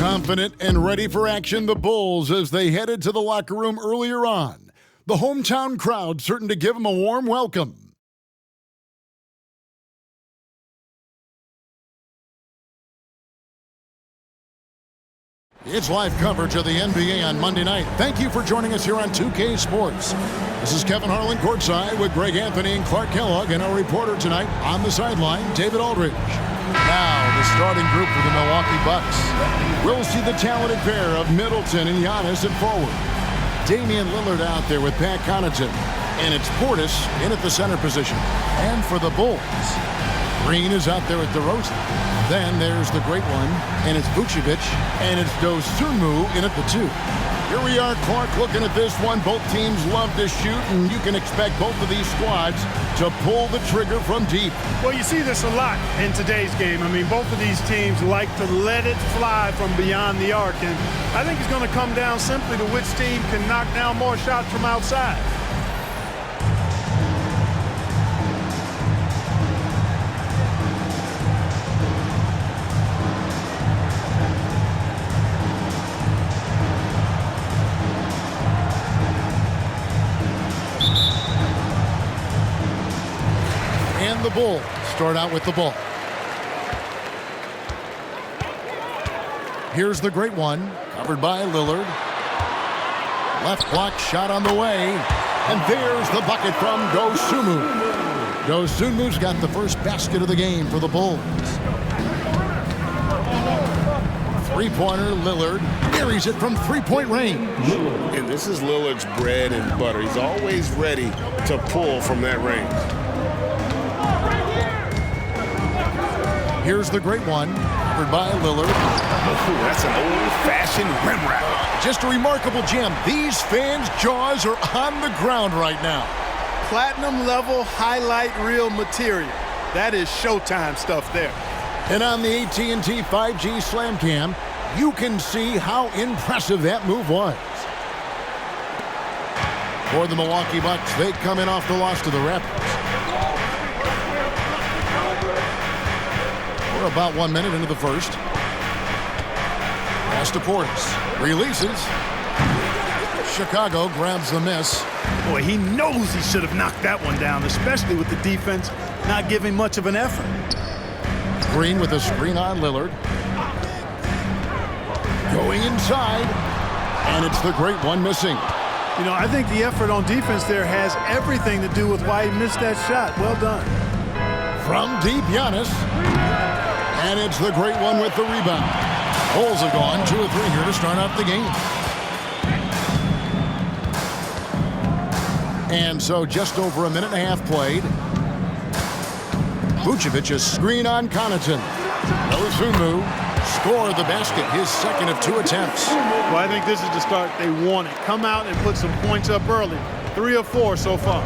Confident and ready for action, the Bulls as they headed to the locker room earlier on. The hometown crowd certain to give them a warm welcome. It's live coverage of the NBA on Monday night. Thank you for joining us here on 2K Sports. This is Kevin Harlan courtside with Greg Anthony and Clark Kellogg, and our reporter tonight on the sideline, David Aldridge. Now, the starting group for the Milwaukee Bucks. We'll see the talented pair of Middleton and Giannis at forward. Damian Lillard out there with Pat Connaughton. And it's Portis in at the center position. And for the Bulls, Green is out there with DeRozan. Then there's the great one, and it's Vucevic, and it's Dosunmu in at the 2. Here we are, Clark, looking at this one. Both teams love to shoot, and you can expect both of these squads to pull the trigger from deep. Well, you see this a lot in today's game. I mean, both of these teams like to let it fly from beyond the arc, and I think it's going to come down simply to which team can knock down more shots from outside. The Bulls start out with the ball. Here's the great one, covered by Lillard. Left block shot on the way, and there's the bucket from Dosunmu. Dosunmu's got the first basket of the game for the Bulls. Three-pointer, Lillard carries it from three-point range. And this is Lillard's bread and butter. He's always ready to pull from that range. Here's the great one, covered by Lillard. Ooh, that's an old-fashioned rim wrap. Just a remarkable gem. These fans' jaws are on the ground right now. Platinum-level highlight reel material. That is Showtime stuff there. And on the AT&T 5G Slam Cam, you can see how impressive that move was. For the Milwaukee Bucks, they come in off the loss to the Raptors. We're about 1 minute into the first. Pass to Portis. Releases. Chicago grabs the miss. Boy, he knows he should have knocked that one down, especially with the defense not giving much of an effort. Green with a screen on Lillard. Going inside. And it's the great one missing. You know, I think the effort on defense there has everything to do with why he missed that shot. Well done. From deep, Giannis. And it's the great one with the rebound. Bulls have gone 2 or 3 here to start out the game. And so just over a minute and a half played. Vucevic a screen on Connaughton. Dosunmu scored the basket, his second of 2 attempts. Well, I think this is the start they wanted. Come out and put some points up early. 3 of 4 so far.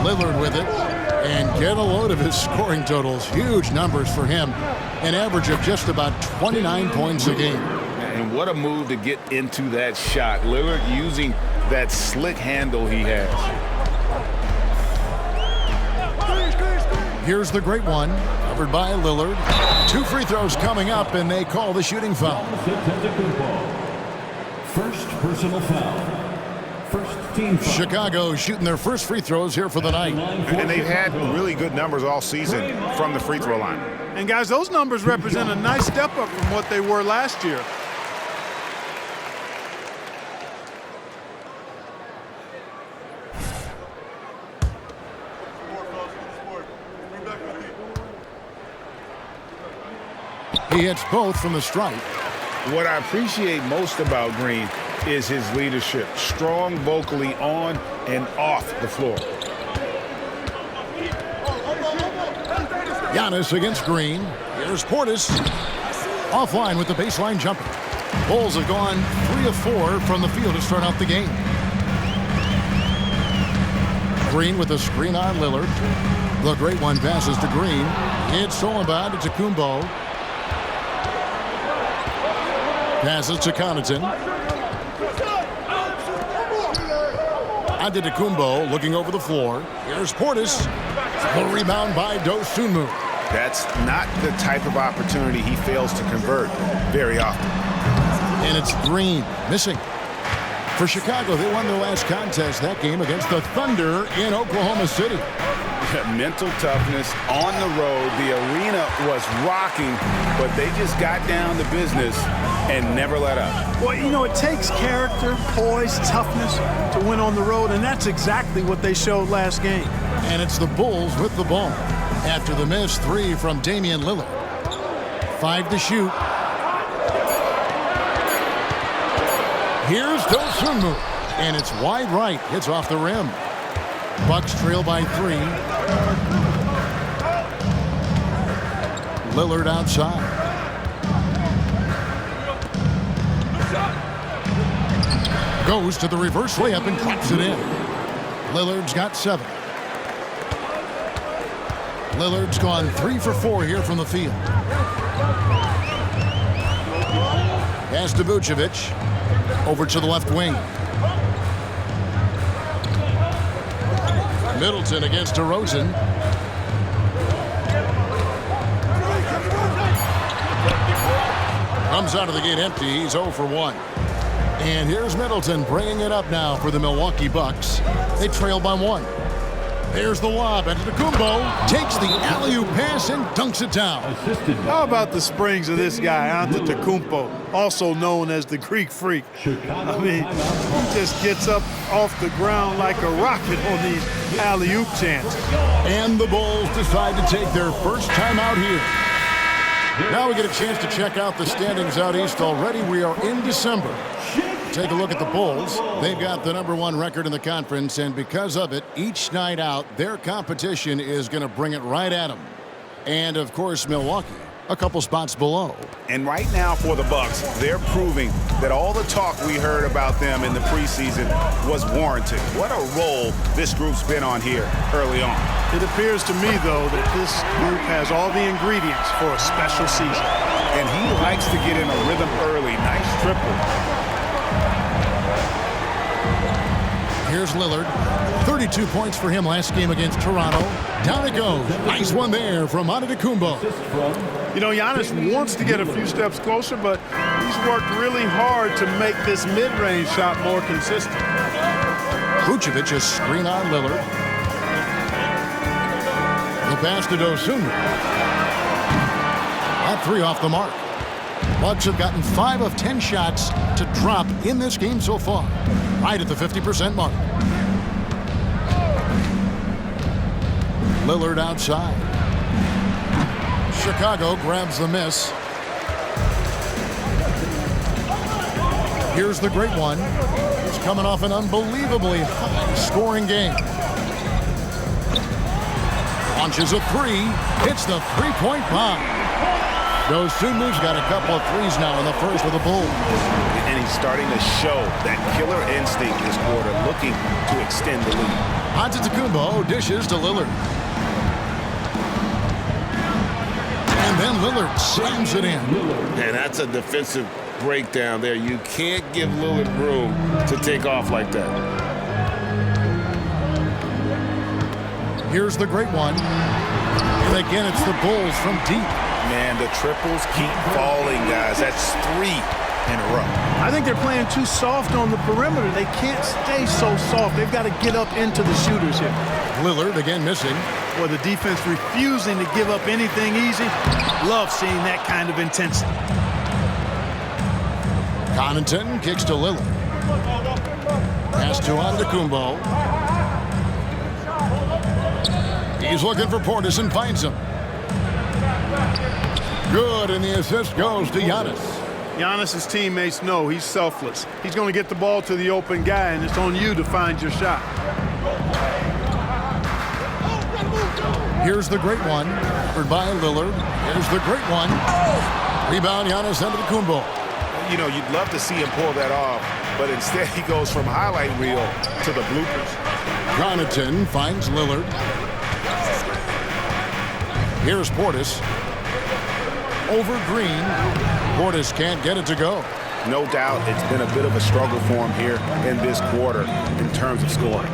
Lillard with it. And get a load of his scoring totals. Huge numbers for him. An average of just about 29 points a game. And what a move to get into that shot. Lillard using that slick handle he has. Here's the great one, covered by Lillard. 2 free throws coming up, and they call the shooting foul. First personal foul. First team foul. Chicago shooting their first free throws here for the night. And they've had really good numbers all season from the free throw line. And guys, those numbers represent a nice step up from what they were last year. He hits both from the stripe. What I appreciate most about Green is his leadership. Strong vocally on and off the floor. Giannis against Green. Here's Portis. Offline with the baseline jumper. Bulls have gone 3 of 4 from the field to start out the game. Green with a screen on Lillard. The great one passes to Green. It's Solomon to Kumbo. Passes to Connaughton. Antetokounmpo looking over the floor. Here's Portis. The rebound by Dosunmu. That's not the type of opportunity he fails to convert very often. And it's Green missing. For Chicago, they won their last contest that game against the Thunder in Oklahoma City. Mental toughness on the road. The arena was rocking, but they just got down to business and never let up. Well, you know, it takes character, poise, toughness to win on the road, and that's exactly what they showed last game. And it's the Bulls with the ball. After the miss, 3 from Damian Lillard. 5 to shoot. Here's Dosunmu, and it's wide right. Hits off the rim. Bucks trail by 3. Lillard outside. Goes to the reverse layup and claps it in. Lillard's got 7. Lillard's gone 3 for 4 here from the field. Pass to Vucevic. Over to the left wing. Middleton against DeRozan. Comes out of the gate empty. He's 0 for 1. And here's Middleton bringing it up now for the Milwaukee Bucks. They trail by 1. There's the lob. Antetokounmpo takes the alley-oop pass and dunks it down. How about the springs of this guy, Antetokounmpo, also known as the Greek Freak? I mean, he just gets up off the ground like a rocket on these alley-oop chances. And the Bulls decide to take their first time out here. Now we get a chance to check out the standings out east already. We are in December. Take a look at the Bulls. They've got the #1 record in the conference, and because of it, each night out, their competition is going to bring it right at them. And, of course, Milwaukee, a couple spots below. And right now for the Bucks, they're proving that all the talk we heard about them in the preseason was warranted. What a role this group's been on here early on. It appears to me, though, that this group has all the ingredients for a special season. And he likes to get in a rhythm early. Nice triple. Here's Lillard. 32 points for him last game against Toronto. Down it goes. Nice one there from Antetokounmpo. You know, Giannis wants to get a few steps closer, but he's worked really hard to make this mid-range shot more consistent. Vucevic is screen on Lillard. The pass to Dosunmu. That 3 off the mark. Bucks have gotten 5 of 10 shots to drop in this game so far. Right at the 50% mark. Lillard outside. Chicago grabs the miss. Here's the great one. He's coming off an unbelievably high-scoring game. Launches a 3. Hits the three-point bomb. Dosunmu's got a couple of threes now in the first with the Bulls. And he's starting to show that killer instinct this quarter, looking to extend the lead. Antetokounmpo dishes to Lillard. And then Lillard slams it in. And that's a defensive breakdown there. You can't give Lillard room to take off like that. Here's the great one. And again, it's the Bulls from deep. Man, the triples keep falling, guys. That's 3 in a row. I think they're playing too soft on the perimeter. They can't stay so soft. They've got to get up into the shooters here. Lillard again missing. Or the defense refusing to give up anything easy. Love seeing that kind of intensity. Connaughton kicks to Lillard. Pass to Antetokounmpo. He's looking for Portis and finds him. Good, and the assist goes to Giannis. Giannis' teammates know he's selfless. He's going to get the ball to the open guy, and it's on you to find your shot. Here's the great one. Covered by Lillard. Here's the great one. Rebound, Giannis Antetokounmpo. You know, you'd love to see him pull that off, but instead he goes from highlight reel to the bloopers. Connaughton finds Lillard. Here's Portis. Over Green. Portis can't get it to go. No doubt it's been a bit of a struggle for him here in this quarter in terms of scoring.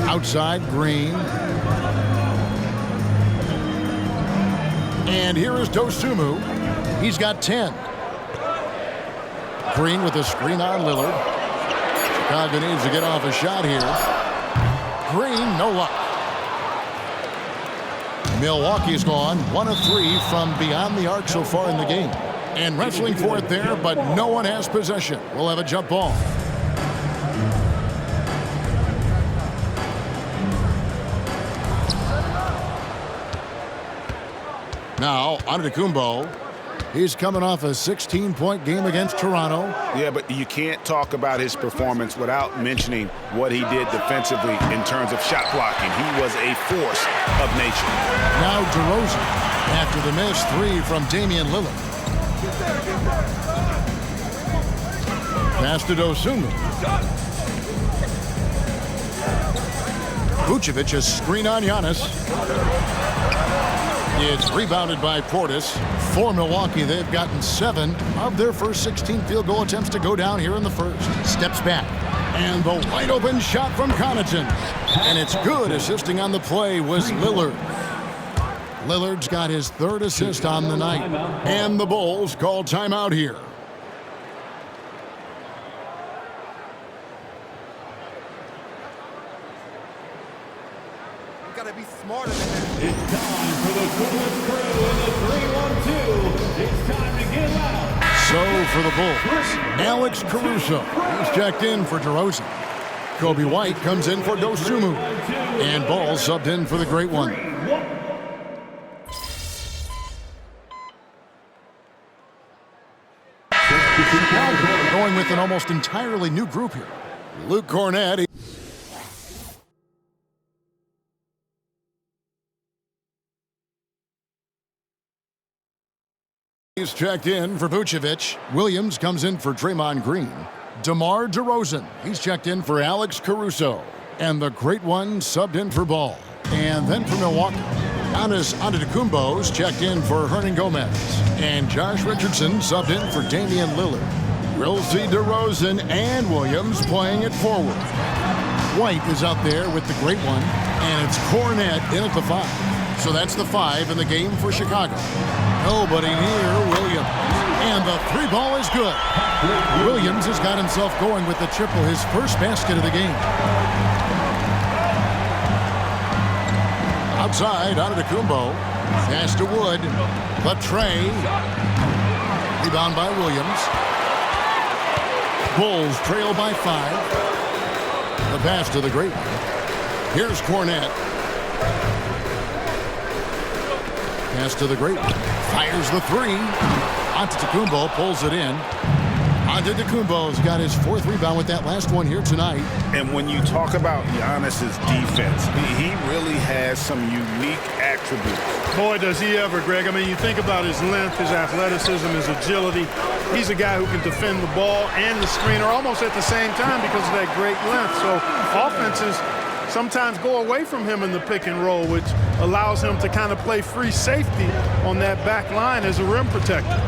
Outside Green. And here is Dosunmu. He's got 10. Green with a screen on Lillard. Chicago needs to get off a shot here. Green, no luck. Milwaukee's gone 1 of 3 from beyond the arc so far in the game. And wrestling for it there, but no one has possession. We'll have a jump ball. Now, Antetokounmpo. He's coming off a 16-point game against Toronto. Yeah, but you can't talk about his performance without mentioning what he did defensively in terms of shot blocking. He was a force of nature. Now DeRozan after the missed 3 from Damian Lillard. Pass to Dosunmu. Vucevic a screen on Giannis. It's rebounded by Portis. For Milwaukee, they've gotten 7 of their first 16 field goal attempts to go down here in the first. Steps back. And the wide open shot from Connaughton. And it's good. Assisting on the play was Lillard. Lillard's got his 3rd assist on the night. And the Bulls call timeout here. Gotta be smarter than that. It's time for the Quickest Crew in the 3-1-2. It's time to get loud. So for the Bulls, Alex Caruso. He's checked in for DeRozan. Kobe White comes in for Dosunmu. And Ball subbed in for the Great One. Going with an almost entirely new group here. Luke Cornett. He's checked in for Vucevic. Williams comes in for Draymond Green. DeMar DeRozan. He's checked in for Alex Caruso. And the Great One subbed in for Ball. And then for Milwaukee, Giannis Antetokounmpo's checked in for Hernan Gomez. And Josh Richardson subbed in for Damian Lillard. We'll see DeRozan and Williams playing it forward. White is out there with the Great One. And it's Cornett in at the 5. So that's the 5 in the game for Chicago. Nobody near Williams. And the 3-ball is good. Williams has got himself going with the triple, his first basket of the game. Outside, Antetokounmpo. Pass to Wood. The tray. Rebound by Williams. Bulls trail by 5. The pass to the Great One. Here's Cornett. Pass to the Great One. Fires the 3. Antetokounmpo pulls it in. Antetokounmpo's got his 4th rebound with that last one here tonight. And when you talk about Giannis's defense, he really has some unique attributes. Boy, does he ever, Greg. I mean, you think about his length, his athleticism, his agility. He's a guy who can defend the ball and the screener almost at the same time because of that great length. So offenses sometimes go away from him in the pick and roll, which allows him to kind of play free safety on that back line as a rim protector.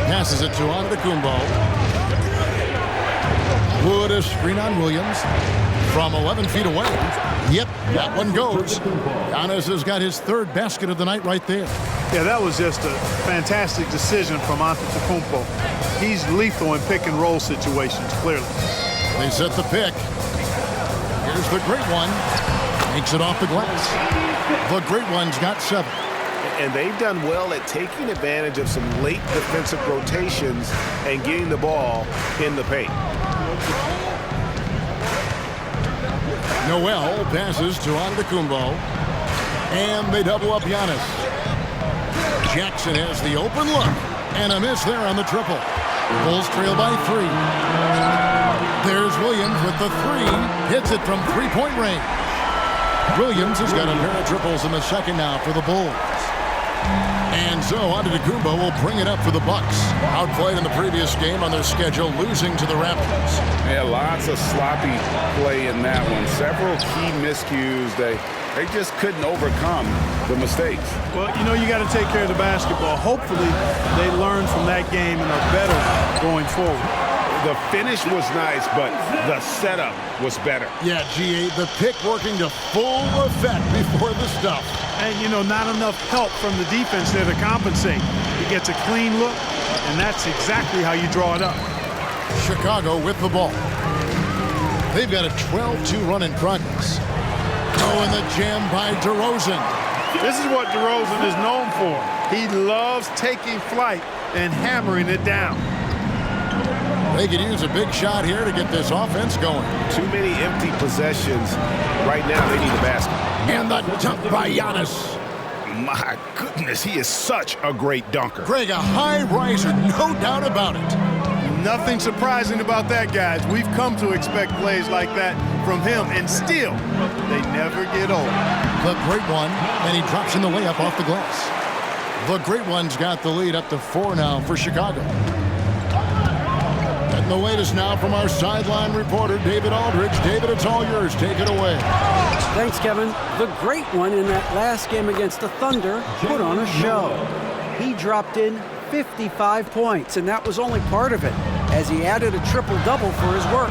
Passes it to Antetokounmpo. Wood a screen on Williams from 11 feet away. Yep, that one goes. Giannis has got his 3rd basket of the night right there. Yeah, that was just a fantastic decision from Antetokounmpo. He's lethal in pick and roll situations, clearly. They set the pick. Here's the Great One. Makes it off the glass. The Great One's got 7. And they've done well at taking advantage of some late defensive rotations and getting the ball in the paint. Noel passes to Antetokounmpo. And they double up Giannis. Jackson has the open look. And a miss there on the triple. Bulls trail by 3. There's Williams with the 3. Hits it from 3-point range. Williams has got a pair of triples in the second now for the Bulls. And so Antetokounmpo will bring it up for the Bucks. Outplayed in the previous game on their schedule, losing to the Raptors. Yeah, lots of sloppy play in that one. Several key miscues. They just couldn't overcome the mistakes. Well, you know, you got to take care of the basketball. Hopefully, they learn from that game and are better going forward. The finish was nice, but the setup was better. Yeah, G8, the pick working to full effect before the stuff. And, you know, not enough help from the defense there to compensate. He gets a clean look, and that's exactly how you draw it up. Chicago with the ball. They've got a 12-2 run in progress. Oh, and the jam by DeRozan. This is what DeRozan is known for. He loves taking flight and hammering it down. They could use a big shot here to get this offense going. Too many empty possessions. Right now, they need a basket. And the dunk by Giannis. My goodness, he is such a great dunker. Greg, a high riser, no doubt about it. Nothing surprising about that, guys. We've come to expect plays like that from him, and still, they never get old. The great one, and he drops in the layup off the glass. The great one's got the lead up to 4 now for Chicago. And the latest now from our sideline reporter, David Aldridge. David, it's all yours. Take it away. Thanks, Kevin. The great one in that last game against the Thunder put on a show. He dropped in 55 points, and that was only part of it, as he added a triple-double for his work.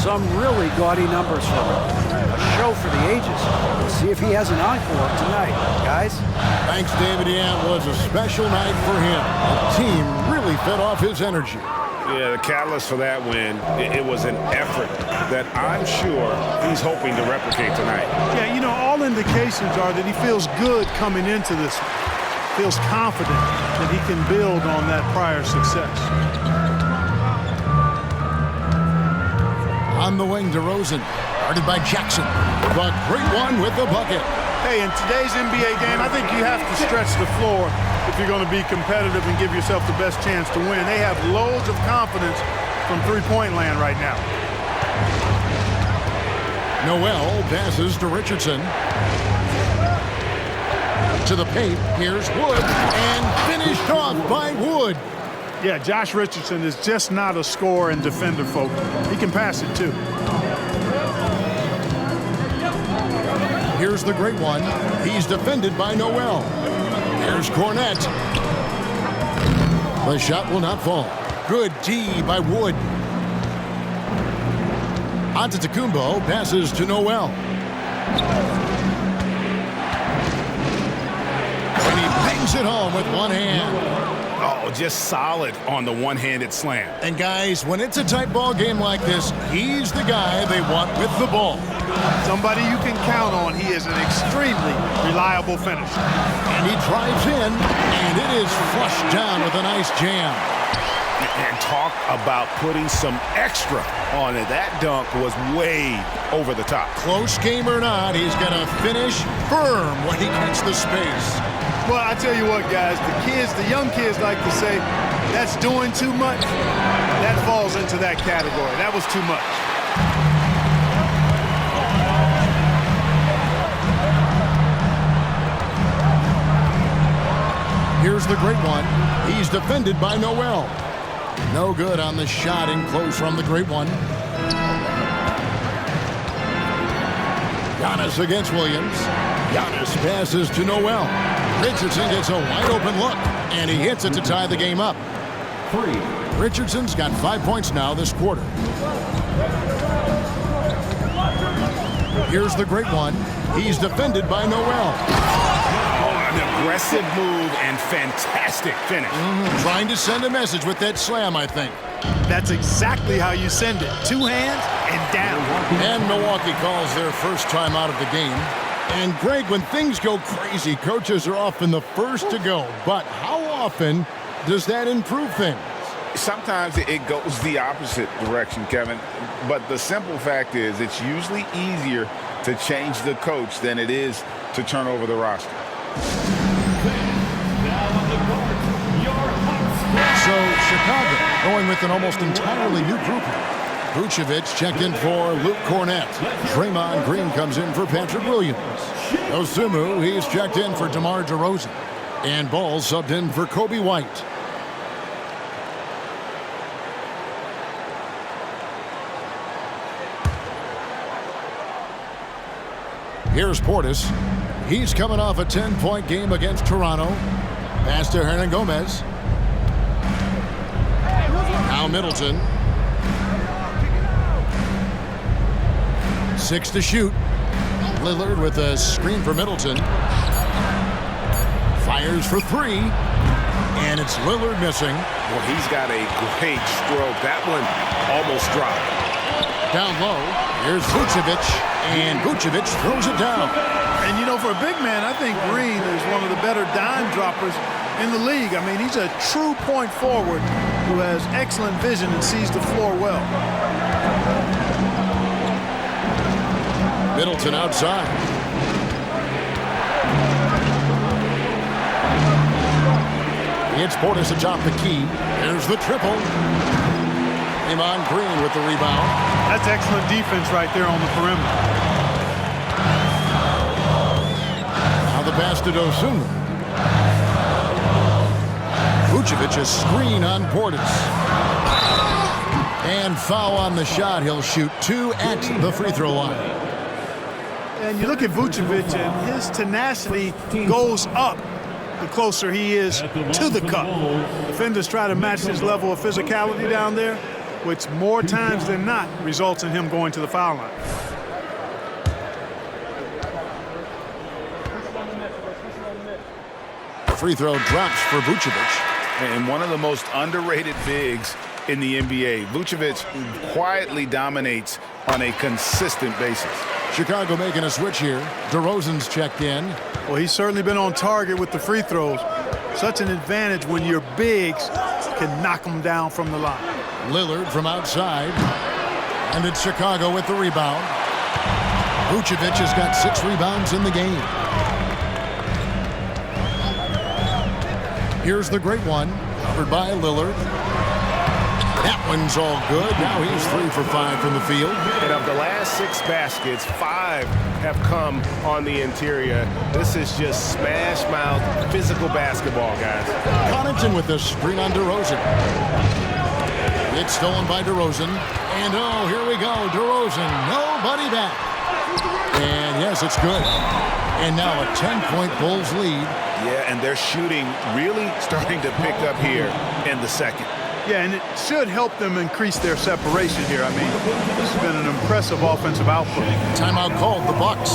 Some really gaudy numbers for him. A show for the ages. We'll see if he has an encore tonight, guys. Thanks, David. Yeah, it was a special night for him. The team really fed off his energy. Yeah, the catalyst for that win, it was an effort that I'm sure he's hoping to replicate tonight. Yeah, you know, all indications are that he feels good coming into this, feels confident that he can build on that prior success. On the wing, DeRozan, guarded by Jackson. The great one with the bucket. Hey, in today's NBA game, I think you have to stretch the floor if you're going to be competitive and give yourself the best chance to win. They have loads of confidence from three-point land right now. Noel passes to Richardson. To the paint, here's Wood, and finished off by Wood. Yeah, Josh Richardson is just not a scorer and defender, folks. He can pass it, too. Here's the great one. He's defended by Noel. Here's Cornette. The shot will not fall. Good D by Wood. Antetokounmpo passes to Noel. And he bangs it home with one hand. Oh, just solid on the one-handed slam. And guys, when it's a tight ball game like this, he's the guy they want with the ball. Somebody you can count on. He is an extremely reliable finisher. And he drives in, and it is flushed down with a nice jam. And talk about putting some extra on it. That dunk was way over the top. Close game or not, he's going to finish firm when he gets the space. Well, I tell you what, guys, the young kids like to say, that's doing too much. That falls into that category. That was too much. Here's the great one. He's defended by Noel. No good on the shot in close from the great one. Giannis against Williams. Giannis passes to Noel. Richardson gets a wide open look, and he hits it to tie the game up. Richardson's got 5 points now this quarter. Here's the great one. He's defended by Noel. An aggressive move and fantastic finish. Trying to send a message with that slam, I think. That's exactly how you send it. Two hands and down. And Milwaukee calls their first time out of the game. And Greg, when things go crazy, coaches are often the first to go. But how often does that improve things? Sometimes it goes the opposite direction, Kevin. But the simple fact is it's usually easier to change the coach than it is to turn over the roster. So Chicago going with an almost entirely new group. Vucevic checked in for Luke Cornette. Draymond Green comes in for Patrick Williams. Osumu, he's checked in for DeMar DeRozan. And Ball subbed in for Kobe White. Here's Portis. He's coming off a 10-point game against Toronto. Pass to Hernangomez. Now Middleton. 6 to shoot. Lillard with a screen for Middleton. Fires for three. And it's Lillard missing. Well, he's got a great stroke. That one almost dropped. Down low, here's Vucevic, and Vucevic throws it down. And, you know, for a big man, I think Green is one of the better dime droppers in the league. I mean, he's a true point forward who has excellent vision and sees the floor well. Middleton outside. It's Portis atop the key. There's the triple. Iman Green with the rebound. That's excellent defense right there on the perimeter. Now the pass to Dosunmu. Vucevic a screen on Portis. And foul on the shot. He'll shoot two at the free throw line. And you look at Vucevic, and his tenacity goes up the closer he is to the cup. Defenders try to match his level of physicality down there, which more times than not results in him going to the foul line. Free throw drops for Vucevic. And one of the most underrated bigs in the NBA. Vucevic quietly dominates on a consistent basis. Chicago making a switch here. DeRozan's checked in. Well, he's certainly been on target with the free throws. Such an advantage when your bigs can knock them down from the line. Lillard from outside. And it's Chicago with the rebound. Vucevic has got 6 rebounds in the game. Here's the great one, covered by Lillard. That one's all good. Now he's 3 for 5 from the field. And of the last 6 baskets, 5 have come on the interior. This is just smash mouth physical basketball, guys. Connaughton with the screen on DeRozan. It's stolen by DeRozan. And oh, here we go. DeRozan, nobody back. And yes, it's good. And now a 10-point Bulls lead. Yeah, and their shooting really starting to pick up here in the second. Yeah, and it should help them increase their separation here. I mean, this has been an impressive offensive output. Timeout called, the Bucks.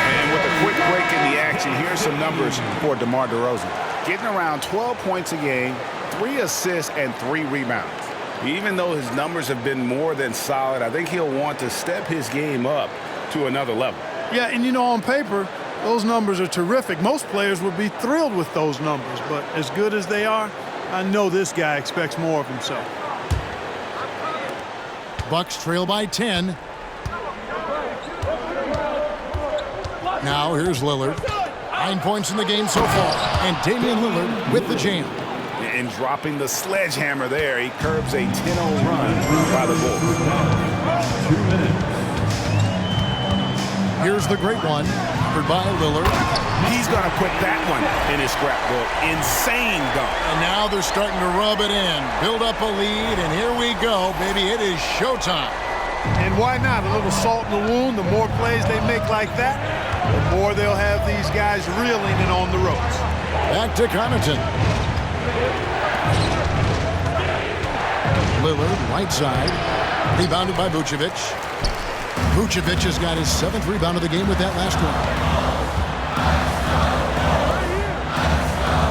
And with a quick break in the action, here's some numbers for DeMar DeRozan. Getting around 12 points a game, 3 assists, and 3 rebounds. Even though his numbers have been more than solid, I think he'll want to step his game up to another level. Yeah, and you know, on paper, those numbers are terrific. Most players would be thrilled with those numbers, but as good as they are, I know this guy expects more of himself. Bucks trail by 10. Now here's Lillard. 9 points in the game so far. And Damian Lillard with the jam. And dropping the sledgehammer there, he curbs a 10-0 run by the Bulls. Here's the great one, covered by Lillard. He's going to put that one in his scrapbook. Insane dunk. And now they're starting to rub it in, build up a lead, and here we go, baby. It is showtime. And why not? A little salt in the wound. The more plays they make like that, the more they'll have these guys reeling and on the ropes. Back to Connaughton. Lillard, right side. Rebounded by Vucevic. Vucevic has got his 7th rebound of the game with that last one.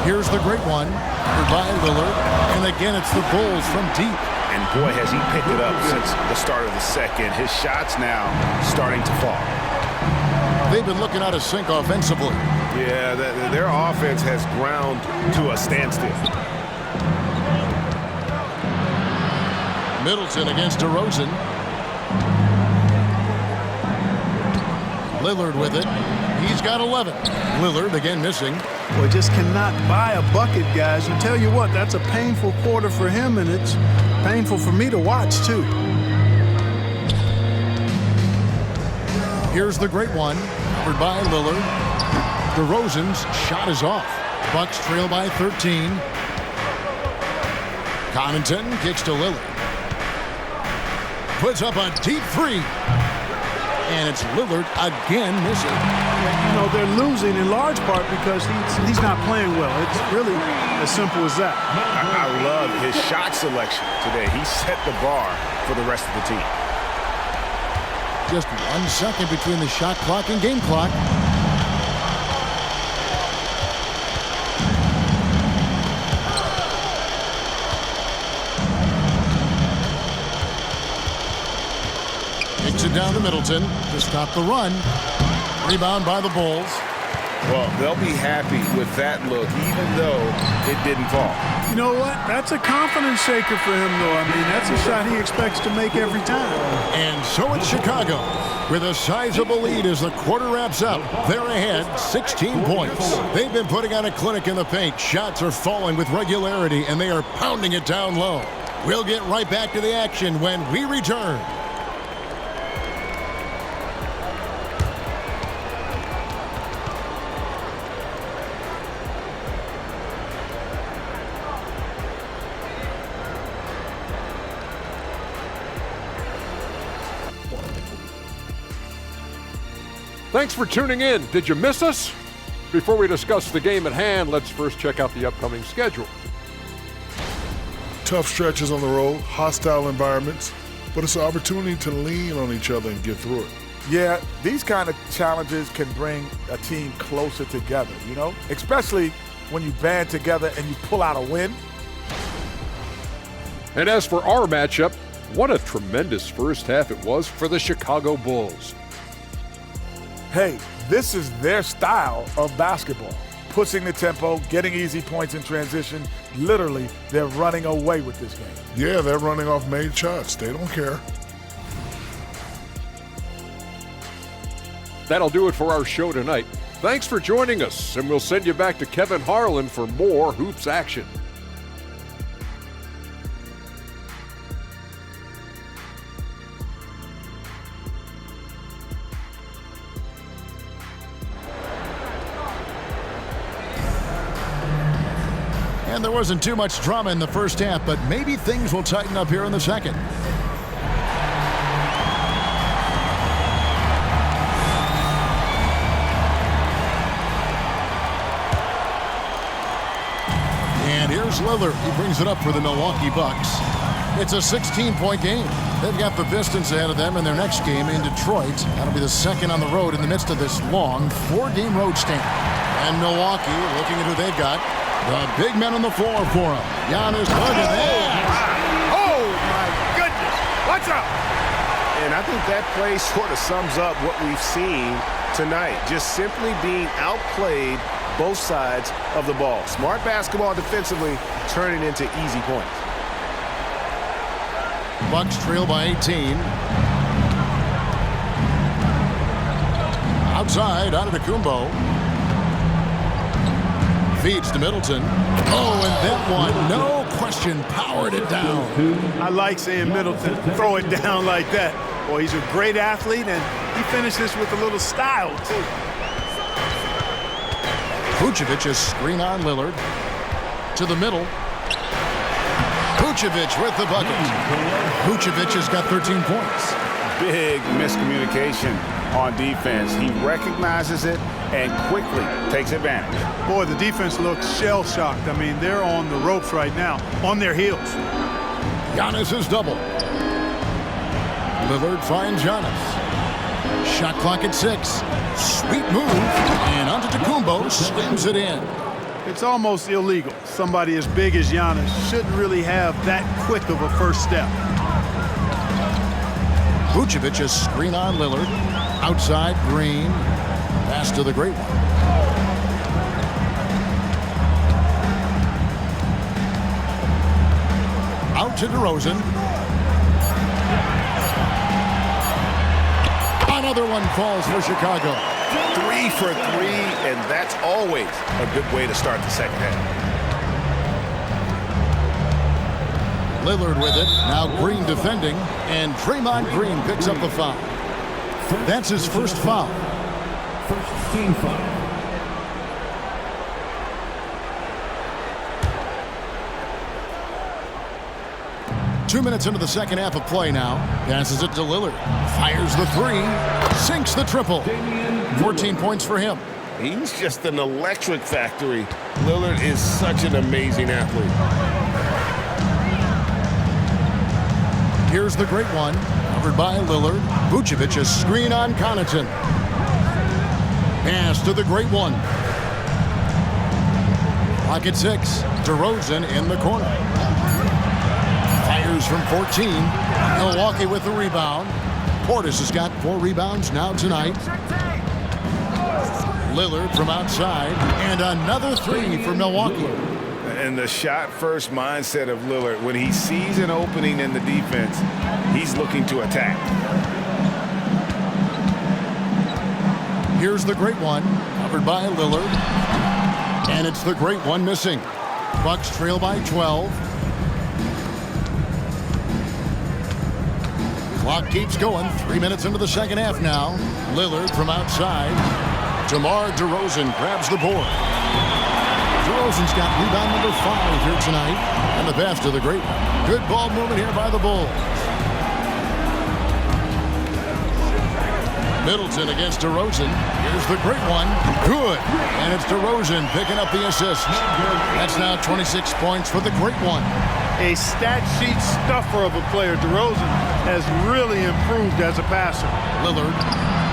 Here's the great one, covered by Lillard. And again, it's the Bulls from deep. And boy, has he picked it up since the start of the second. His shots now starting to fall. They've been looking out of sync offensively. Yeah, their offense has ground to a standstill. Middleton against DeRozan. Lillard with it. He's got 11. Lillard again missing. Well, just cannot buy a bucket, guys. And tell you what, that's a painful quarter for him, and it's painful for me to watch, too. Here's the great one, covered by Lillard. DeRozan's shot is off. Bucks trail by 13. Connaughton kicks to Lillard. Puts up a deep 3. And it's Lillard again missing. You know, they're losing in large part because he's not playing well. It's really as simple as that. I love his shot selection today. He set the bar for the rest of the team. Just 1 second between the shot clock and game clock. Kicks it down to Middleton to stop the run. Rebound by the Bulls. Well, they'll be happy with that look, even though it didn't fall. You know what? That's a confidence shaker for him, though. I mean, that's a shot he expects to make every time. And so it's Chicago with a sizable lead as the quarter wraps up. They're ahead 16 points. They've been putting on a clinic in the paint. Shots are falling with regularity, and they are pounding it down low. We'll get right back to the action when we return. Thanks for tuning in. Did you miss us? Before we discuss the game at hand, let's first check out the upcoming schedule. Tough stretches on the road, hostile environments, but it's an opportunity to lean on each other and get through it. Yeah, these kind of challenges can bring a team closer together, you know? Especially when you band together and you pull out a win. And as for our matchup, what a tremendous first half it was for the Chicago Bulls. Hey, this is their style of basketball. Pushing the tempo, getting easy points in transition. Literally, they're running away with this game. Yeah, they're running off made shots. They don't care. That'll do it for our show tonight. Thanks for joining us, and we'll send you back to Kevin Harlan for more hoops action. And there wasn't too much drama in the first half, but maybe things will tighten up here in the second. And here's Lillard. He brings it up for the Milwaukee Bucks. It's a 16-point game. They've got the Pistons ahead of them in their next game in Detroit. That'll be the second on the road in the midst of this long 4-game road stand. And Milwaukee, looking at who they've got, the big men on the floor for him. Giannis, look at that. Oh, my goodness. What's up? And I think that play sort of sums up what we've seen tonight. Just simply being outplayed both sides of the ball. Smart basketball defensively turning into easy points. Bucks trail by 18. Outside, Antetokounmpo. Feeds to Middleton. Oh, and that one, no question, powered it down. I like seeing Middleton throw it down like that. Boy, he's a great athlete, and he finishes with a little style, too. Vucevic is screen on Lillard. To the middle. Vucevic with the bucket. Vucevic has got 13 points. Big miscommunication on defense. He recognizes it and quickly takes advantage. Boy, the defense looks shell-shocked. I mean, they're on the ropes right now, on their heels. Giannis is double. Lillard finds Giannis. Shot clock at 6. Sweet move. And Antetokounmpo slams it in. It's almost illegal. Somebody as big as Giannis shouldn't really have that quick of a first step. Vucevic is screen on Lillard. Outside, Green. Pass to the great one. Out to DeRozan. Another one falls for Chicago. 3 for 3, and that's always a good way to start the second half. Lillard with it. Now Green defending, and Draymond Green picks up the foul. That's his first foul. First team foul. 2 minutes into the second half of play now. Passes it to Lillard. Fires the three. Sinks the triple. 14 points for him. He's just an electric factory. Lillard is such an amazing athlete. Here's the great one. Covered by Lillard. Vucevic a screen on Connaughton. Pass to the great one. Clock at 6. DeRozan in the corner. Fires from 14. Milwaukee with the rebound. Portis has got 4 rebounds now tonight. Lillard from outside. And another 3 for Milwaukee. And the shot-first mindset of Lillard, when he sees an opening in the defense, he's looking to attack. Here's the great one, covered by Lillard. And it's the great one missing. Bucks trail by 12. Clock keeps going. 3 minutes into the second half now. Lillard from outside. DeMar DeRozan grabs the board. DeRozan's got rebound number 5 here tonight. And the pass to the great one. Good ball movement here by the Bulls. Middleton against DeRozan. Here's the great one. Good. And it's DeRozan picking up the assist. That's now 26 points for the great one. A stat sheet stuffer of a player. DeRozan has really improved as a passer. Lillard.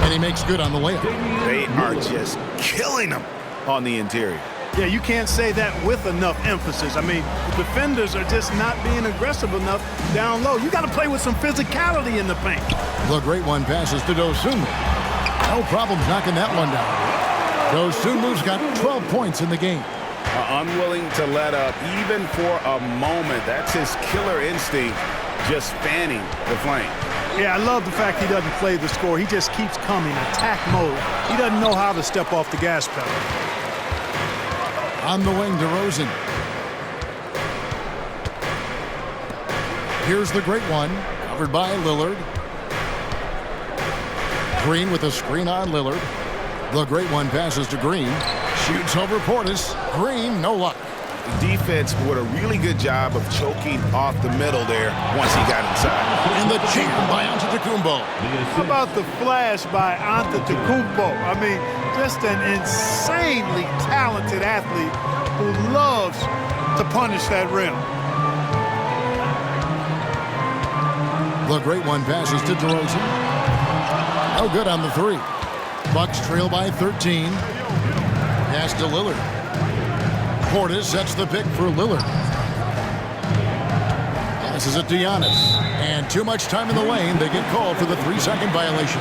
And he makes good on the layup. They are just killing him on the interior. Yeah, you can't say that with enough emphasis. I mean, the defenders are just not being aggressive enough down low. You got to play with some physicality in the paint. The great one passes to Dosunmu. No problems knocking that one down. Dosunmu's got 12 points in the game. Unwilling to let up even for a moment. That's his killer instinct, just fanning the flame. Yeah, I love the fact he doesn't play the score. He just keeps coming, attack mode. He doesn't know how to step off the gas pedal. On the wing, DeRozan. Here's the great one, covered by Lillard. Green with a screen on Lillard. The great one passes to Green. Shoots over Portis. Green, no luck. The defense did a really good job of choking off the middle there once he got inside. And the jam by Antetokounmpo. How about the flash by Antetokounmpo? I mean, just an insanely talented athlete who loves to punish that rim. The great one passes to DeRozan. No good on the 3. Bucks trail by 13. Pass to Lillard. Portis sets the pick for Lillard. Passes it to Giannis. And too much time in the lane. They get called for the 3-second violation.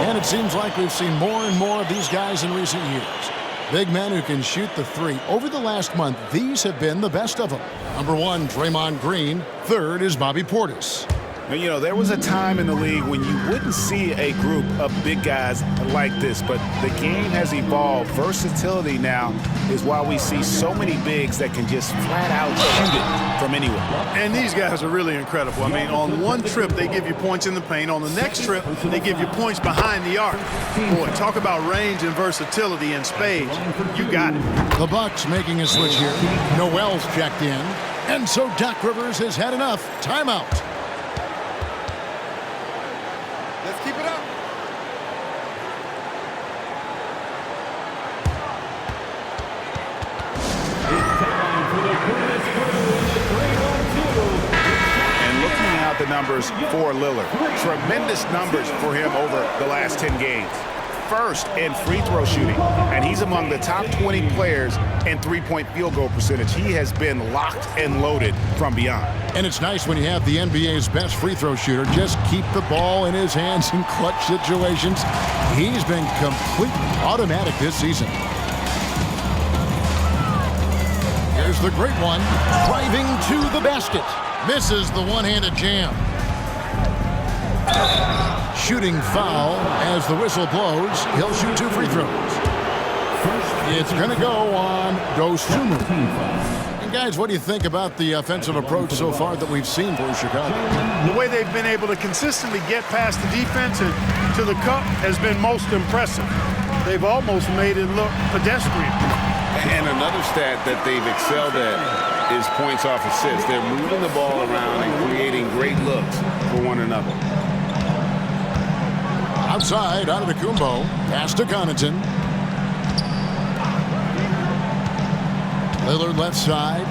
And it seems like we've seen more and more of these guys in recent years. Big men who can shoot the 3. Over the last month, these have been the best of them. Number 1, Draymond Green. 3rd is Bobby Portis. You know, there was a time in the league when you wouldn't see a group of big guys like this, but the game has evolved. Versatility now is why we see so many bigs that can just flat out shoot it from anywhere. And these guys are really incredible. I mean, on one trip, they give you points in the paint. On the next trip, they give you points behind the arc. Boy, talk about range and versatility in spades. You got it. The Bucks making a switch here. Noel's checked in. And so Doc Rivers has had enough. Timeout. Let's keep it up. And looking at the numbers for Lillard, tremendous numbers for him over the last 10 games. First in free throw shooting, and he's among the top 20 players in three-point field goal percentage. He has been locked and loaded from beyond. And it's nice when you have the NBA's best free throw shooter just keep the ball in his hands in clutch situations. He's been completely automatic this season. Here's the great one, driving to the basket. Misses the one-handed jam. Shooting foul as the whistle blows. He'll shoot 2 free throws. It's going to go on Dosunmu. And guys, what do you think about the offensive approach so far that we've seen for Chicago? The way they've been able to consistently get past the defense and to the cup has been most impressive. They've almost made it look pedestrian. And another stat that they've excelled at is points off assists. They're moving the ball around and creating great looks for one another. Outside, Antetokounmpo. Pass to Connaughton. Lillard left side.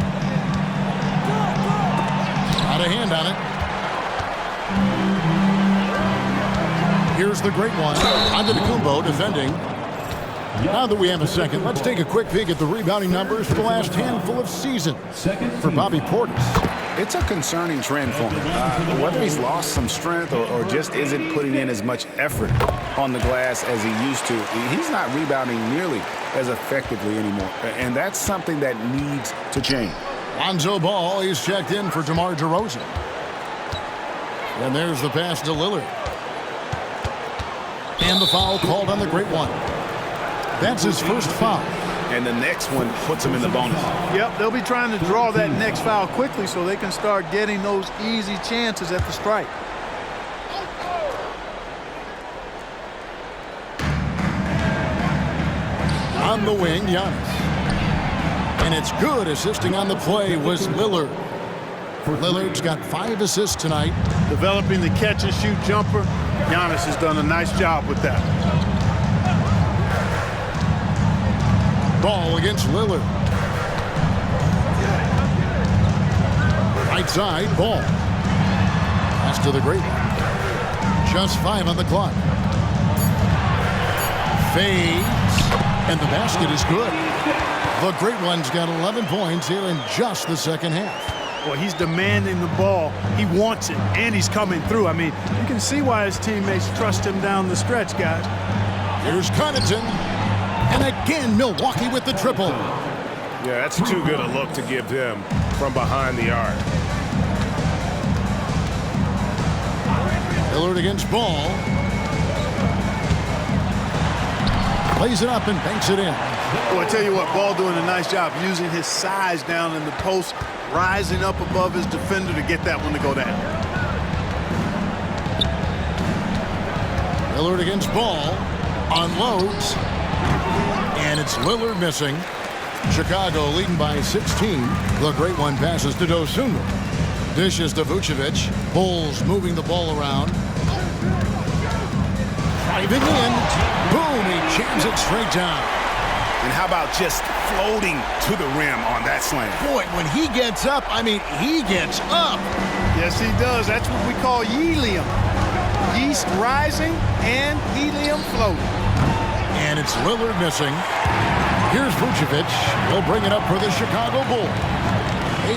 Got a hand on it. Here's the great one. Antetokounmpo defending. Now that we have a second, let's take a quick peek at the rebounding numbers for the last handful of seasons for Bobby Portis. It's a concerning trend for him. Whether he's lost some strength or just isn't putting in as much effort on the glass as he used to, he's not rebounding nearly as effectively anymore. And that's something that needs to change. Lonzo Ball, he's checked in for DeMar DeRozan. And there's the pass to Lillard. And the foul called on the great one. That's his first foul. And the next one puts him in the bonus. Yep, they'll be trying to draw that next foul quickly so they can start getting those easy chances at the strike. On the wing, Giannis. And it's good. Assisting on the play was Lillard. Lillard's got 5 assists tonight. Developing the catch-and-shoot jumper, Giannis has done a nice job with that. Ball against Lillard. Right side, Ball. Pass to the great one. Just 5 on the clock. Fades. And the basket is good. The great one's got 11 points here in just the second half. Well, he's demanding the ball. He wants it, and he's coming through. I mean, you can see why his teammates trust him down the stretch, guys. Here's Connaughton. And again, Milwaukee with the triple. Yeah, that's too good a look to give them from behind the arc. Lillard against Ball. Plays it up and banks it in. Well, I tell you what, Ball doing a nice job using his size down in the post, rising up above his defender to get that one to go down. Lillard against Ball. Unloads. And it's Lillard missing. Chicago leading by 16. The great one passes to Dosunmu. Dishes to Vucevic. Bulls moving the ball around. Driving in. Boom, he jams it straight down. And how about just floating to the rim on that slam? Boy, when he gets up, I mean, he gets up. Yes, he does. That's what we call helium. Yeast rising and helium floating. And it's Lillard missing. Here's Vucevic. He'll bring it up for the Chicago Bulls.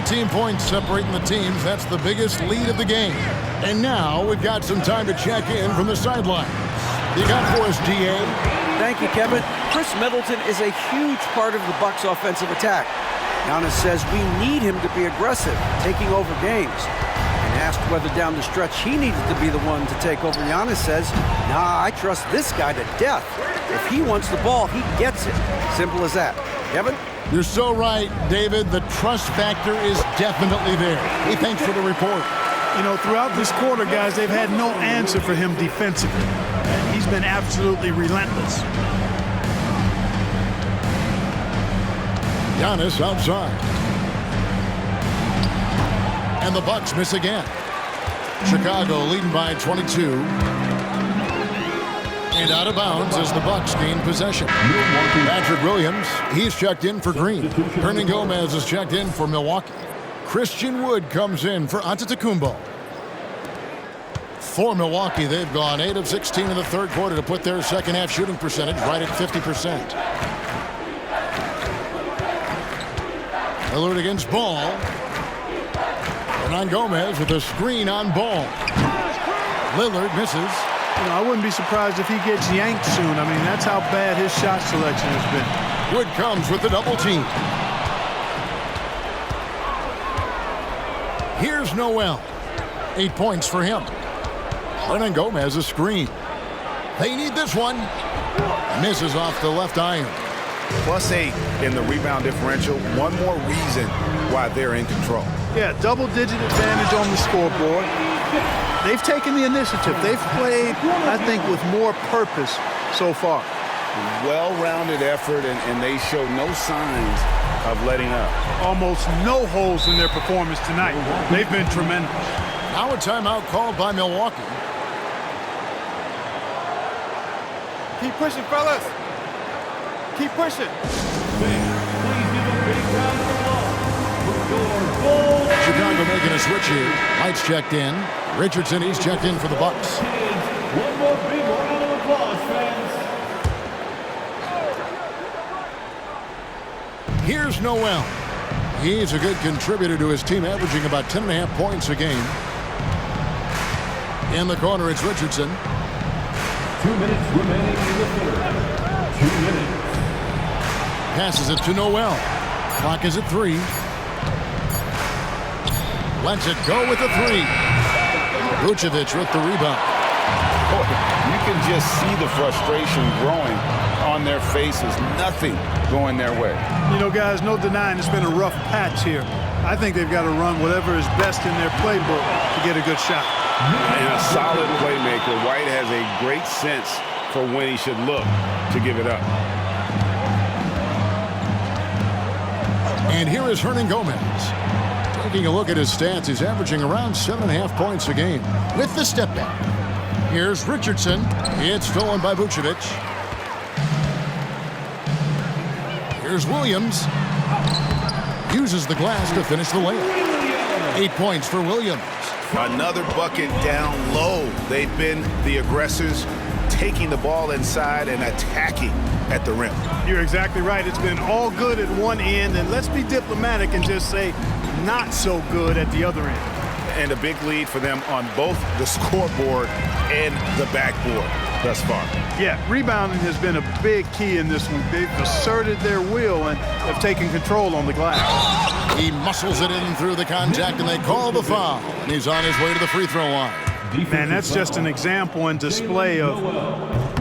18 points separating the teams. That's the biggest lead of the game. And now we've got some time to check in from the sideline. You got for us, DA. Thank you, Kevin. Chris Middleton is a huge part of the Bucks' offensive attack. Giannis says we need him to be aggressive, taking over games. And asked whether down the stretch he needed to be the one to take over, Giannis says, nah, I trust this guy to death. If he wants the ball, he gets it. Simple as that. Kevin? You're so right, David. The trust factor is definitely there. Hey, thanks for the report. You know, throughout this quarter, guys, they've had no answer for him defensively. And he's been absolutely relentless. Giannis outside. And the Bucks miss again. Chicago leading by 22. And out of bounds as the Bucks gain possession. Patrick Williams, he's checked in for Green. Hernan Gomez is checked in for Milwaukee. Christian Wood comes in for Antetokounmpo. For Milwaukee, they've gone 8 of 16 in the third quarter to put their second half shooting percentage right at 50%. Lillard against Ball. Hernan Gomez with a screen on Ball. Lillard misses. You know, I wouldn't be surprised if he gets yanked soon. I mean, that's how bad his shot selection has been. Wood comes with the double team. Here's Noel. 8 points for him. Hernan Gomez a screen. They need this one. Misses off the left iron. +8 in the rebound differential. One more reason why they're in control. Yeah, double-digit advantage on the scoreboard. They've taken the initiative. They've played, I think, with more purpose so far. Well-rounded effort, and they show no signs of letting up. Almost no holes in their performance tonight. They've been tremendous. Now a timeout called by Milwaukee. Keep pushing, fellas. Keep pushing. Chicago making a switch here. Lights checked in. Richardson, he's checked in for the Bucks. One more big round of applause, fans. Here's Noel. He's a good contributor to his team, averaging about 10.5 points a game. In the corner, it's Richardson. 2 minutes remaining in the third. 2 minutes. Passes it to Noel. Clock is at 3. Lets it go with the 3. Vucevic with the rebound. Boy, you can just see the frustration growing on their faces. Nothing going their way. You know, guys, no denying it's been a rough patch here. I think they've got to run whatever is best in their playbook to get a good shot. And a solid playmaker, White has a great sense for when he should look to give it up. And here is Hernan Gomez. Taking a look at his stats, he's averaging around 7.5 points a game with the step back. Here's Richardson. It's stolen by Vucevic. Here's Williams. Uses the glass to finish the layup. 8 points for Williams. Another bucket down low. They've been the aggressors, taking the ball inside and attacking at the rim. You're exactly right. It's been all good at one end, and let's be diplomatic and just say not so good at the other end. And a big lead for them on both the scoreboard and the backboard thus far. Yeah, rebounding has been a big key in this one. They've asserted their will and have taken control on the glass. He muscles it in through the contact, and they call the foul. And he's on his way to the free throw line. Man, that's just an example and display of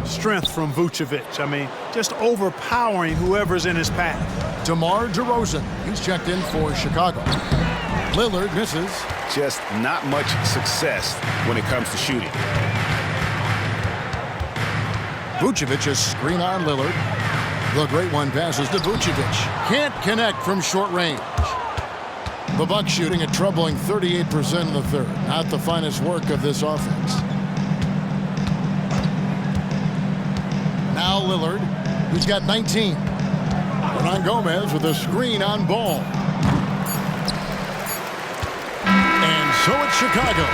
strength from Vucevic. I mean, just overpowering whoever's in his path. DeMar DeRozan, he's checked in for Chicago. Lillard misses. Just not much success when it comes to shooting. Vucevic is screen on Lillard. The great one passes to Vucevic. Can't connect from short range. The Bucks shooting a troubling 38% in the third. Not the finest work of this offense. Now Lillard, who's got 19. Hernan Gomez with a screen on Ball. And so it's Chicago,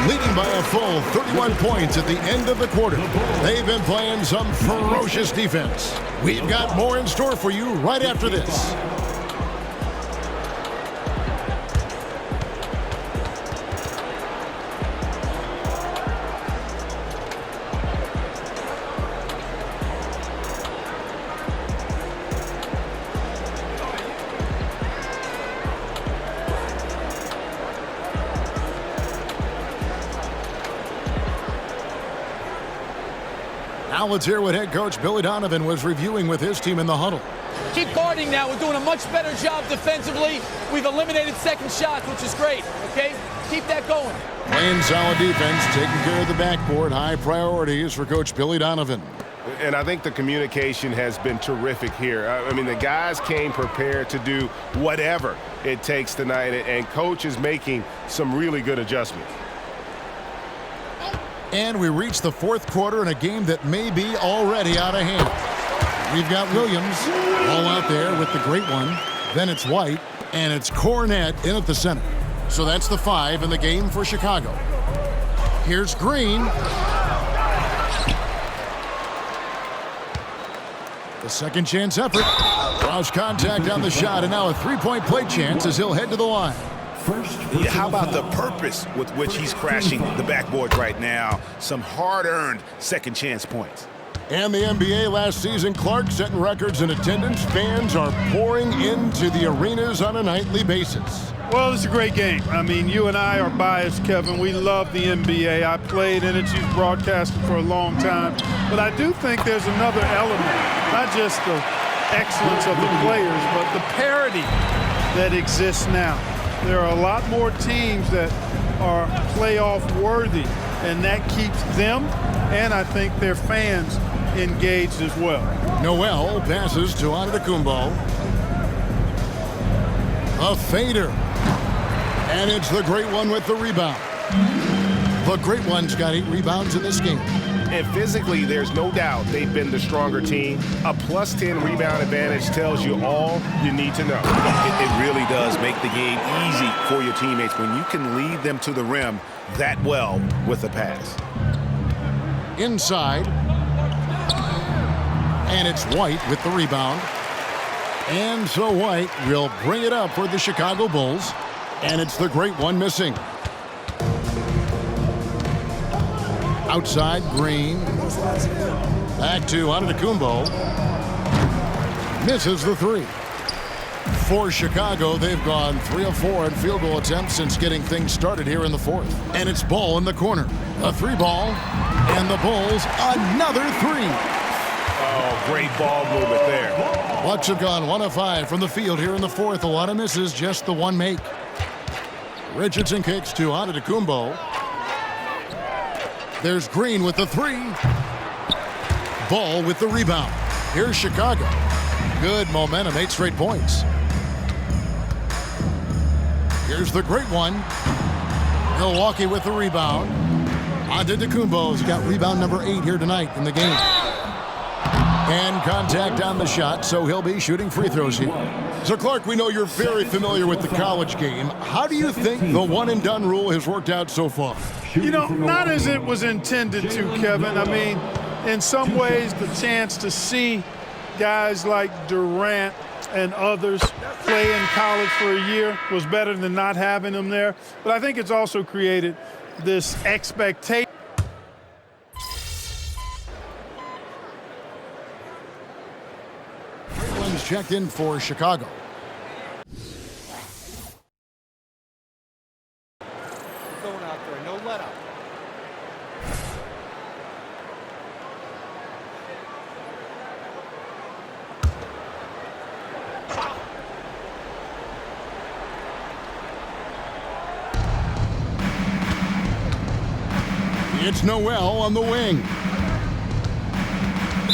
leading by a full 31 points at the end of the quarter. They've been playing some ferocious defense. We've got more in store for you right after this. Now let's hear what head coach Billy Donovan was reviewing with his team in the huddle. Keep guarding now. We're doing a much better job defensively. We've eliminated second shots, which is great, okay? Keep that going. Playing solid defense, taking care of the backboard. High priorities for Coach Billy Donovan. And I think the communication has been terrific here. I mean, the guys came prepared to do whatever it takes tonight, and Coach is making some really good adjustments. And we reach the fourth quarter in a game that may be already out of hand. We've got Williams all out there with the great one. Then it's White, and it's Cornette in at the center. So that's the 5 in the game for Chicago. Here's Green. The second chance effort. Draws contact on the shot, and now a three-point play chance as he'll head to the line. Yeah, how about the purpose with which he's crashing the backboard right now? Some hard-earned second chance points. And the NBA last season, Clark setting records in attendance. Fans are pouring into the arenas on a nightly basis. Well, it's a great game. I mean, you and I are biased, Kevin. We love the NBA. I played in it. You've broadcasted for a long time. But I do think there's another element, not just the excellence of the players, but the parity that exists now. There are a lot more teams that are playoff worthy, and that keeps them and I think their fans engaged as well. Noel passes to Antetokounmpo. A fader. And it's the Great One with the rebound. The Great One's got 8 rebounds in this game. And physically, there's no doubt they've been the stronger team. A plus 10 rebound advantage tells you all you need to know. It really does make the game easy for your teammates when you can lead them to the rim that well with a pass. Inside. And it's White with the rebound. And so White will bring it up for the Chicago Bulls. And it's the Great One missing. Outside, Green. Back to Antetokounmpo. Misses the 3. For Chicago, they've gone 3 of 4 in field goal attempts since getting things started here in the 4th. And it's Ball in the corner. A 3 ball. And the Bulls, another 3. Oh, great ball movement there. Bucks have gone 1 of 5 from the field here in the 4th. A lot of misses, just the 1 make. Richardson kicks to Antetokounmpo. There's Green with the 3. Ball with the rebound. Here's Chicago. Good momentum, 8 straight points. Here's the Great One. Milwaukee with the rebound. Antetokounmpo's got rebound number 8 here tonight in the game. And contact on the shot, so he'll be shooting free throws here. So, Clark, we know you're very familiar with the college game. How do you think the one-and-done rule has worked out so far? You know, not as it was intended to, Kevin. I mean, in some ways, the chance to see guys like Durant and others play in college for a year was better than not having them there. But I think it's also created this expectation. Checked in for Chicago. Going out there, no let up. It's Noel on the wing.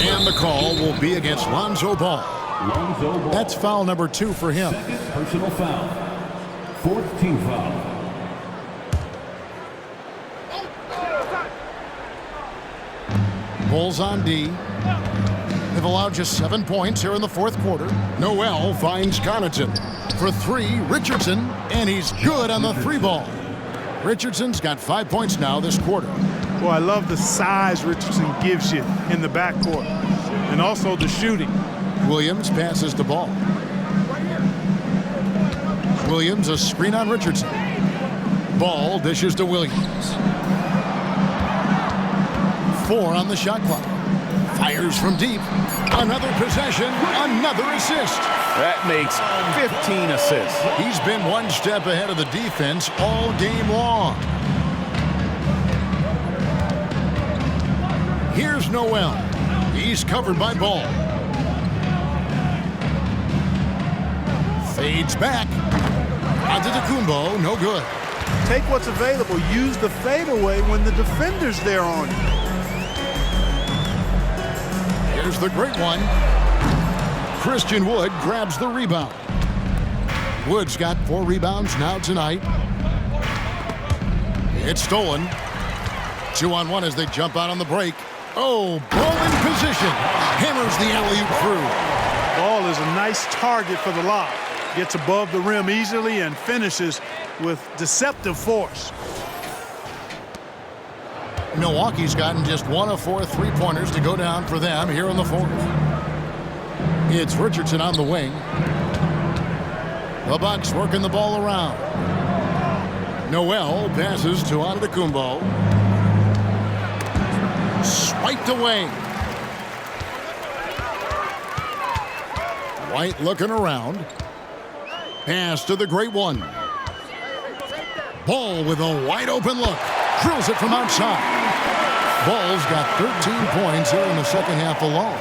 And the call will be against Lonzo Ball. That's foul number 2 for him. Second personal foul. 4th team foul. Bulls on D. They've allowed just 7 points here in the 4th quarter. Noel finds Connaughton. For 3, Richardson, and he's good on the 3 ball. Richardson's got 5 points now this quarter. Well, I love the size Richardson gives you in the backcourt, and also the shooting. Williams passes the ball. Williams, a screen on Richardson. Ball dishes to Williams. 4 on the shot clock. Fires from deep. Another possession, another assist. That makes 15 assists. He's been 1 step ahead of the defense all game long. Here's Noel. He's covered by Ball. Fades back. Antetokounmpo, no good. Take what's available. Use the fadeaway when the defender's there on you. Here's the Great One. Christian Wood grabs the rebound. Wood's got 4 rebounds now tonight. It's stolen. 2-on-1 as they jump out on the break. Oh, Ball in position. Hammers the alley-oop through. Ball is a nice target for the lob. Gets above the rim easily and finishes with deceptive force. Milwaukee's gotten just 1 of 4 3-pointers to go down for them here in the 4th. It's Richardson on the wing. The Bucks working the ball around. Noel passes to Antetokounmpo. Swiped away. White looking around. Pass to the Great One. Ball with a wide open look. Drills it from outside. Ball's got 13 points here in the second half alone.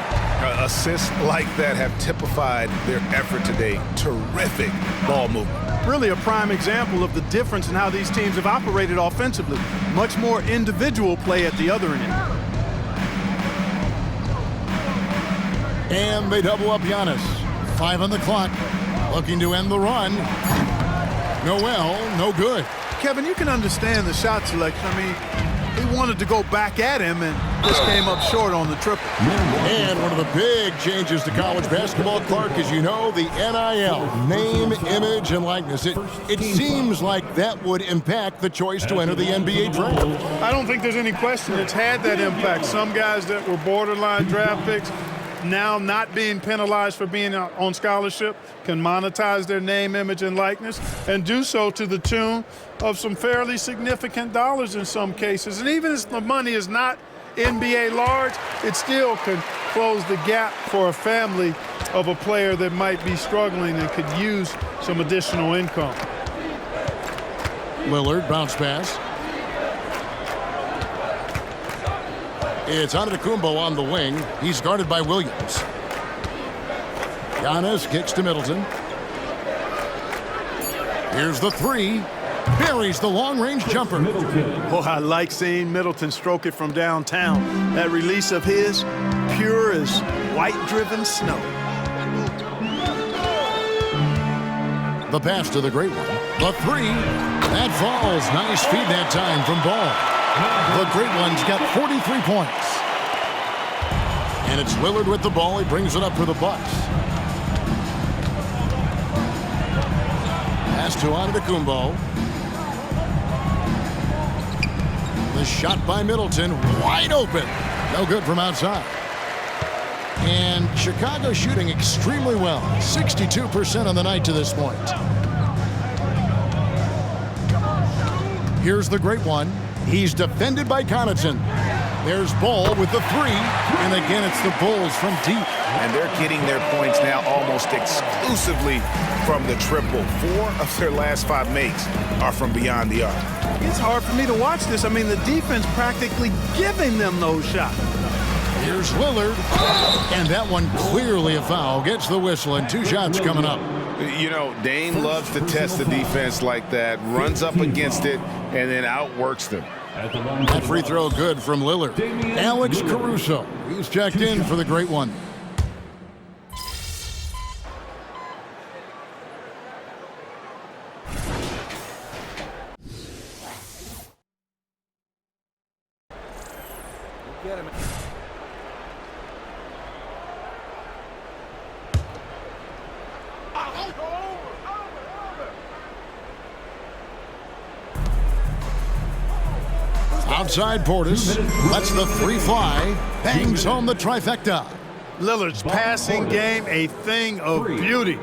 Assists like that have typified their effort today. Terrific ball movement. Really a prime example of the difference in how these teams have operated offensively. Much more individual play at the other end. And they double up Giannis. 5 on the clock. Looking to end the run. Noel, no good. Kevin, you can understand the shot selection. I mean, he wanted to go back at him and just came up short on the triple. And one of the big changes to college basketball, Clark, as you know, the NIL, name, image, and likeness. It seems like that would impact the choice to enter the NBA draft. I don't think there's any question it's had that impact. Some guys that were borderline draft picks now not being penalized for being on scholarship can monetize their name, image, and likeness and do so to the tune of some fairly significant dollars in some cases. And even if the money is not NBA large, it still can close the gap for a family of a player that might be struggling and could use some additional income. Lillard, bounce pass. It's Antetokounmpo on the wing. He's guarded by Williams. Giannis kicks to Middleton. Here's the three. Buries the long-range jumper. Boy, I like seeing Middleton stroke it from downtown. That release of his, pure as white-driven snow. The pass to the great one. The three. That falls. Nice feed that time from Ball. The great one's got 43 points. And it's Lillard with the ball. He brings it up for the Bucks. Pass to Antetokounmpo. The shot by Middleton. Wide open. No good from outside. And Chicago shooting extremely well. 62% on the night to this point. Here's the great one. He's defended by Connaughton. There's Ball with the three. And again, it's the Bulls from deep. And they're getting their points now almost exclusively from the triple. 4 of their last 5 makes are from beyond the arc. It's hard for me to watch this. I mean, the defense practically giving them those shots. Here's Lillard. And that one clearly a foul. Gets the whistle and 2 shots coming up. You know, Dame loves to test the defense like that, runs up against it, and then outworks them. That free throw good from Lillard. Alex Caruso. He's checked in for the great one. Get him. Outside Portis lets the three fly. Bangs home the trifecta. Lillard's passing game, a thing of beauty.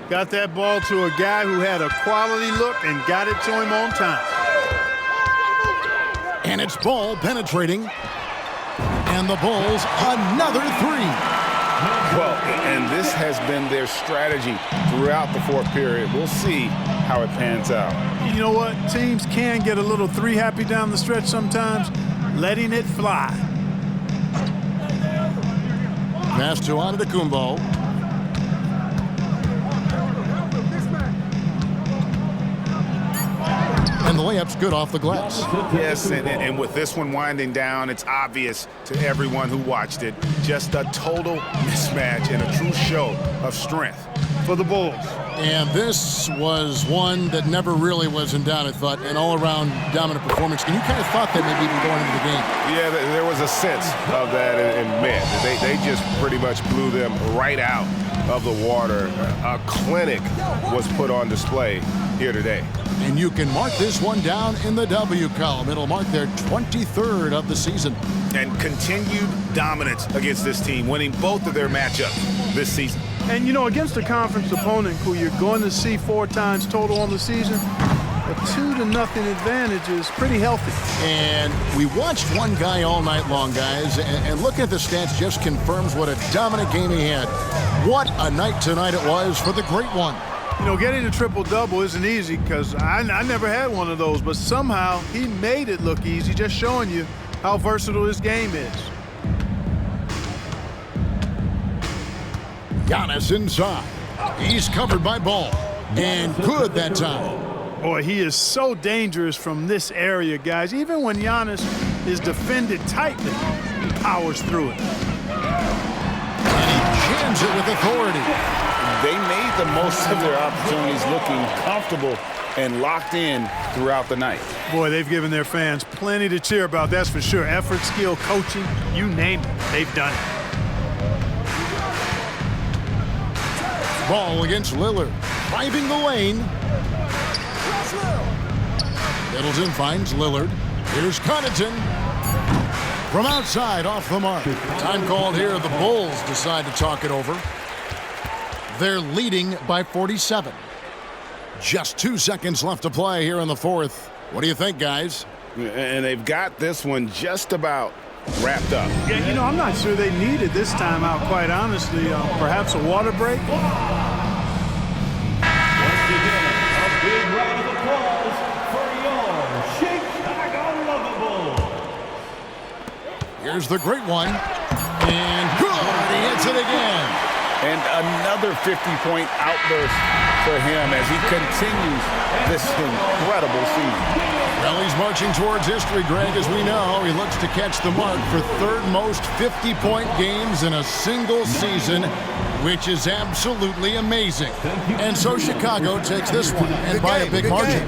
Got that ball to a guy who had a quality look and got it to him on time. And it's Ball penetrating. And the Bulls another three. Well, and this has been their strategy throughout the fourth period. We'll see how it pans out. You know what? Teams can get a little three happy down the stretch sometimes, letting it fly. Pass to Antetokounmpo. And the layup's good off the glass. Yes, and with this one winding down, it's obvious to everyone who watched it. Just a total mismatch and a true show of strength for the Bulls. And this was one that never really was in doubt, I thought, an all-around dominant performance. And you kind of thought that maybe even going into the game. Yeah, there was a sense of that, and man, they just pretty much blew them right out of the water. A clinic was put on display here today. And you can mark this one down in the W column. It'll mark their 23rd of the season. And continued dominance against this team, winning both of their matchups this season. And, you know, against a conference opponent who you're going to see 4 times total on the season, a 2-0 advantage is pretty healthy. And we watched one guy all night long, guys, and looking at the stats just confirms what a dominant game he had. What a night tonight it was for the great one. You know, getting a triple-double isn't easy because I never had one of those, but somehow he made it look easy, just showing you how versatile his game is. Giannis inside. He's covered by Ball. And good that time. Boy, he is so dangerous from this area, guys. Even when Giannis is defended tightly, he powers through it. And he Slams it with authority. They made the most of their opportunities, looking comfortable and locked in throughout the night. Boy, they've given their fans plenty to cheer about, that's for sure. Effort, skill, coaching, you name it, they've done it. Ball against Lillard. Driving the lane. Middleton finds Lillard. Here's Connaughton. From outside, off the mark. Time called here. The Bulls decide to talk it over. They're leading by 47. Just 2 seconds left to play here in the fourth. What do you think, guys? And they've got this one just about wrapped up. Yeah, you know, I'm not sure they needed this timeout, quite honestly. Perhaps a water break? Once again, a big round of applause for your Chicago Lovable. Here's the great one. And good. He hits it again. And another 50-point outburst for him as he continues this incredible season. Well, he's marching towards history, Greg, as we know. He looks to catch the mark for third most 50-point games in a single season, which is absolutely amazing. And so Chicago takes this one, and by a big margin.